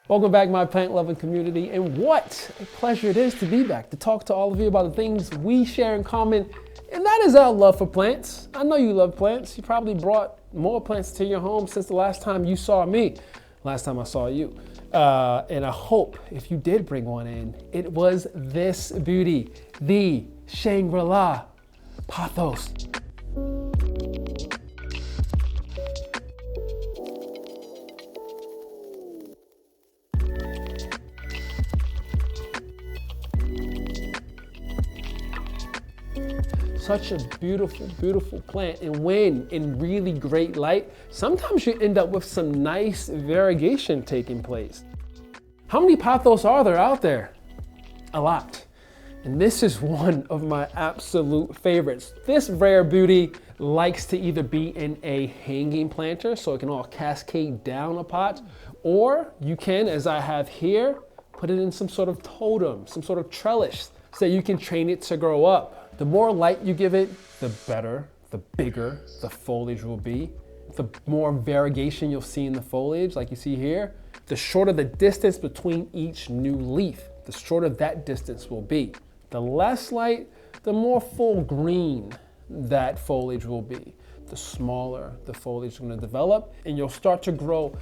Welcome back, my plant-loving community, and what a pleasure it is to be back, to talk to all of you about the things we share in common, and that is our love for plants. I know you love plants. You probably brought more plants to your home since the last time you saw me, last time I saw you. And I hope if you did bring one in, it was this beauty, the Shangri La Pothos. Such a beautiful, beautiful plant. And when in really great light, sometimes you end up with some nice variegation taking place. How many pothos are there out there? A lot. And this is one of my absolute favorites. This rare beauty likes to either be in a hanging planter, so it can all cascade down a pot, or you can, as I have here, put it in some sort of totem, some sort of trellis, so that you can train it to grow up. The more light you give it, the better, the bigger the foliage will be. The more variegation you'll see in the foliage, like you see here, the shorter the distance between each new leaf, the shorter that distance will be. The less light, the more full green that foliage will be. The smaller the foliage is going to develop, and you'll start to grow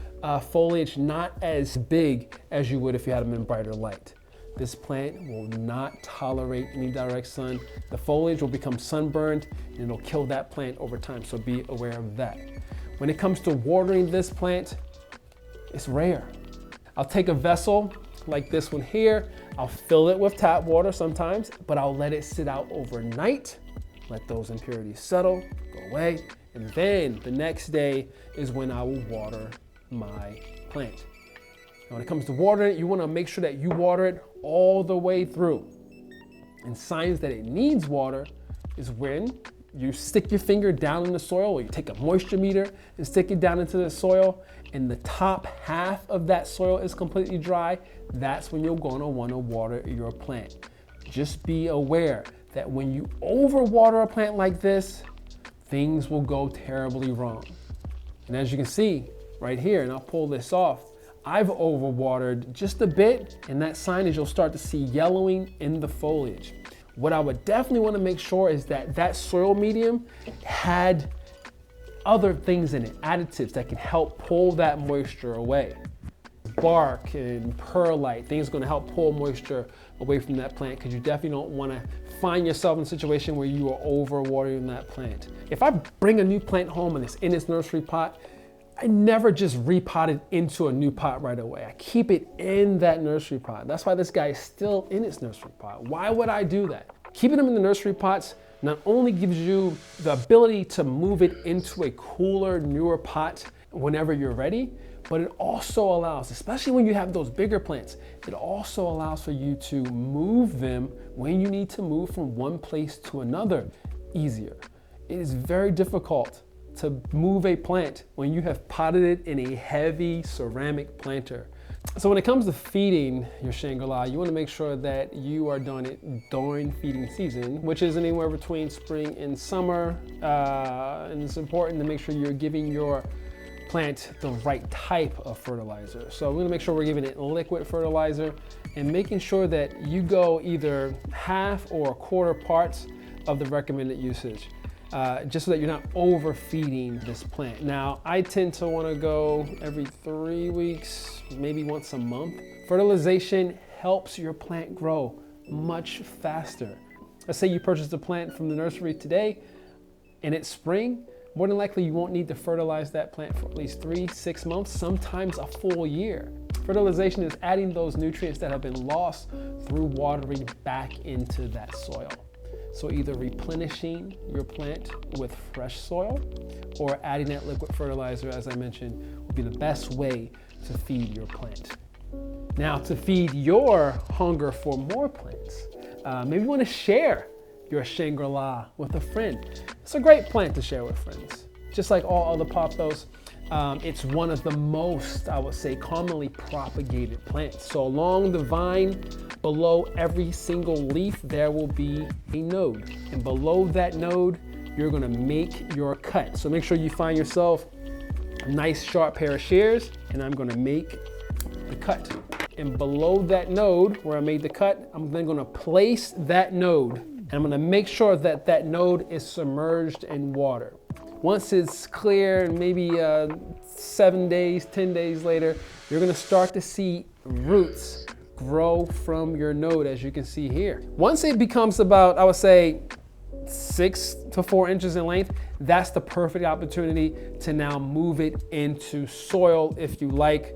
foliage not as big as you would if you had them in brighter light. This plant will not tolerate any direct sun. The foliage will become sunburned and it'll kill that plant over time, so be aware of that. When it comes to watering this plant, it's rare. I'll take a vessel like this one here, I'll fill it with tap water sometimes, but I'll let it sit out overnight, let those impurities settle, go away, and then the next day is when I will water my plant. When it comes to watering it, you want to make sure that you water it all the way through. And signs that it needs water is when you stick your finger down in the soil, or you take a moisture meter and stick it down into the soil, and the top half of that soil is completely dry. That's when you're going to want to water your plant. Just be aware that when you overwater a plant like this, things will go terribly wrong. And as you can see right here, and I'll pull this off, I've overwatered just a bit, and that sign is you'll start to see yellowing in the foliage. What I would definitely want to make sure is that that soil medium had other things in it, additives that can help pull that moisture away. Bark and perlite, things are going to help pull moisture away from that plant, because you definitely don't want to find yourself in a situation where you are overwatering that plant. If I bring a new plant home and it's in its nursery pot, I never just repot it into a new pot right away. I keep it in that nursery pot. That's why this guy is still in its nursery pot. Why would I do that? Keeping them in the nursery pots not only gives you the ability to move it into a cooler, newer pot whenever you're ready, but it also allows, especially when you have those bigger plants, it also allows for you to move them when you need to move from one place to another easier. It is very difficult to move a plant when you have potted it in a heavy ceramic planter. So when it comes to feeding your Shangri La, you want to make sure that you are doing it during feeding season, which is anywhere between spring and summer. And it's important to make sure you're giving your plant the right type of fertilizer. So we're going to make sure we're giving it liquid fertilizer and making sure that you go either half or a quarter parts of the recommended usage. Just so that you're not overfeeding this plant. Now, I tend to want to go every 3 weeks, maybe once a month. Fertilization helps your plant grow much faster. Let's say you purchased a plant from the nursery today and it's spring, more than likely you won't need to fertilize that plant for at least 3-6 months, sometimes a full year. Fertilization is adding those nutrients that have been lost through watering back into that soil. So either replenishing your plant with fresh soil or adding that liquid fertilizer, as I mentioned, would be the best way to feed your plant. Now, to feed your hunger for more plants, maybe you want to share your Shangri La with a friend. It's a great plant to share with friends. Just like all other pothos, it's one of the most, I would say, commonly propagated plants. So along the vine, below every single leaf, there will be a node. And below that node, you're gonna make your cut. So make sure you find yourself a nice sharp pair of shears, and I'm gonna make the cut. And below that node where I made the cut, I'm then gonna place that node. And I'm gonna make sure that that node is submerged in water. Once it's clear, maybe 7 days, 10 days later, you're gonna start to see roots grow from your node, as you can see here. Once it becomes about, I would say, 6 to 4 inches in length, that's the perfect opportunity to now move it into soil, if you like,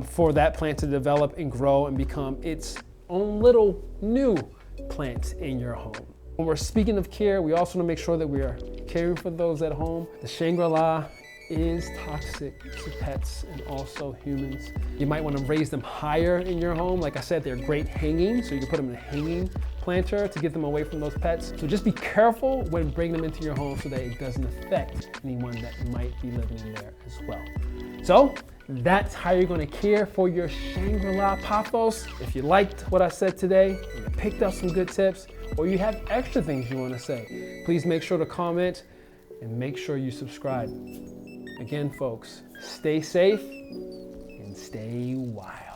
for that plant to develop and grow and become its own little new plant in your home. When we're speaking of care, we also want to make sure that we are caring for those at home. The Shangri La is toxic to pets and also humans. You might want to raise them higher in your home. Like I said, they're great hanging, so you can put them in a hanging planter to get them away from those pets. So just be careful when bringing them into your home so that it doesn't affect anyone that might be living in there as well. So that's how you're going to care for your Shangri La Pothos. If you liked what I said today, you picked up some good tips, or you have extra things you want to say, please make sure to comment and make sure you subscribe. Again, folks, stay safe and stay wild.